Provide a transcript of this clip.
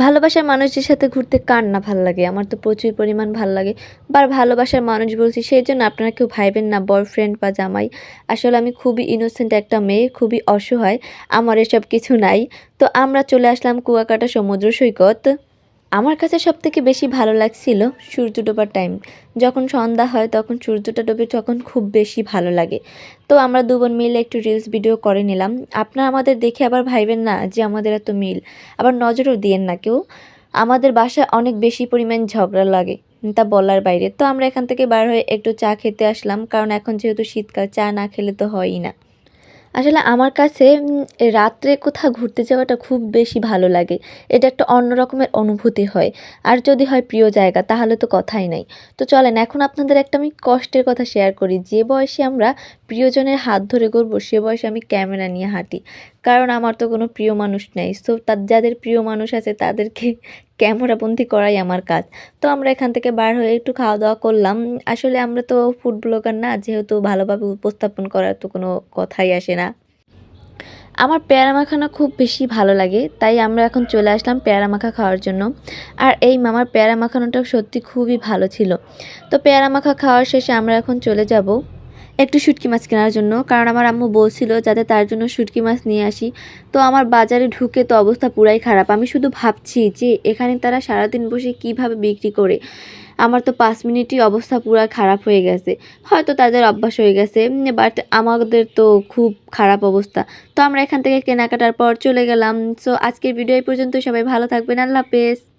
ভালোবাসার মানুষের সাথে ঘুরতে কার না ভাল লাগে? আমার তো প্রচুর পরিমাণ ভাল লাগে। ভালোবাসার মানুষ বলছি সেইজন্য আপনারা কেউ ভাইবেন না বয়ফ্রেন্ড বা জামাই। আসলে আমি খুবই ইনোসেন্ট একটা মেয়ে, খুবই অসহায়। আমার এসব কিছু নাই। তো আমরা চলে আসলাম কুয়াকাটা সমুদ্র সৈকত। আমার কাছে সবথেকে বেশি ভালো লাগছিল সূর্য ডোবার টাইম। যখন সন্ধ্যা হয় তখন সূর্যটা ডোবে তখন খুব বেশি ভালো লাগে। তো আমরা ২ বোন মিলে একটু রিলস ভিডিও করে নিলাম। আপনারা আমাদের দেখে আবার ভাইবেন না যে আমাদের এত মিল। আবার নজরও দিয়েন না কেউ। আমাদের বাসায় অনেক বেশি পরিমাণ ঝগড়া লাগে। তা বলার বাইরে। তো আমরা এখান থেকে বার হয়ে একটু চা খেতে আসলাম। কারণ এখন যেহেতু শীতকাল চা না খেলে তো হয়ই না। আসলে আমার কাছে রাত্রে কোথাও ঘুরতে যাওয়াটা খুব বেশি ভালো লাগে। এটা একটা অন্য রকমের অনুভূতি হয়। আর যদি হয় প্রিয় জায়গা তাহলে তো কথাই নাই। তো চলেন এখন আপনাদের একটা আমি কষ্টের কথা শেয়ার করি। যে বয়সে আমরা প্রিয়জনের হাত ধরে ঘুরবো সে বয়সে আমি ক্যামেরা নিয়ে হাঁটি। কারণ আমার তো কোনো প্রিয় মানুষ নেই। সো যাদের প্রিয় মানুষ আছে তাদেরকে ক্যামেরাবন্দি করাই আমার কাজ। তো আমরা এখান থেকে বার হয়ে একটু খাওয়া-দাওয়া করলাম। আসলে আমরা তো ফুড ব্লগার না, যেহেতু ভালোভাবে উপস্থাপন করার তো কোনো কথাই আসে না। আমার পেয়ারা মাখানা খুব বেশি ভালো লাগে, তাই আমরা এখন চলে আসলাম পেয়ারা মাখা খাওয়ার জন্য। আর এই মামার পেয়ারা মাখানোটা সত্যি খুবই ভালো ছিল। তো পেয়ারা মাখা খাওয়ার শেষে আমরা এখন চলে যাব একটু শুটকি মাছ কেনার জন্য, কারণ আমার আম্মু বলছিল যাতে তার জন্য শুটকি মাছ নিয়ে আসি। তো আমার বাজারে ঢুকে তো অবস্থা পুরাই খারাপ। আমি শুধু ভাবছি যে এখানে তারা সারাদিন বসে কিভাবে বিক্রি করে। আমার তো ৫ মিনিটই অবস্থা পুরা খারাপ হয়ে গেছে। হয়তো তাদের অভ্যাস হয়ে গেছে, বাট আমাদের তো খুব খারাপ অবস্থা। তো আমরা এখান থেকে কেনাকাটার পর চলে গেলাম। সো আজকের ভিডিও এই পর্যন্ত। সবাই ভালো থাকবেন। আল্লাহ হাফেজ।